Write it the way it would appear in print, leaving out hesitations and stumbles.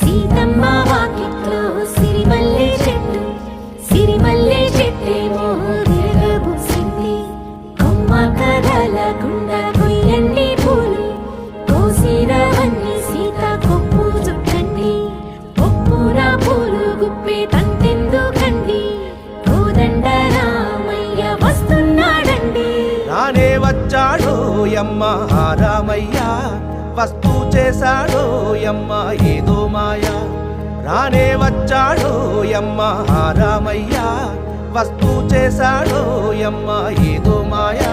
సీతమ్మ వాకిట్లో సిరిమల్లె చెట్టు, సిరిమల్లె చెట్టేమో తిరగబూసింది. కొమ్మ కదలకుండా కొయ్యండి పూలు, కోసిరవన్నీ సీత కొప్పు చుట్టండి. ఒప్పున పూలు గుప్పే తంతెందుకండి, కోదండ రామయ్య వస్తున్నాడండి. రానే వచ్చాడో యమ్మ రామయ్య, వస్తూ చేశాడో యమ్మ ఏదో మాయా. రానే వచ్చాడో యమ్మ రామయ్య, వస్తూ చేశాడో యమ్మ ఏదో మాయా.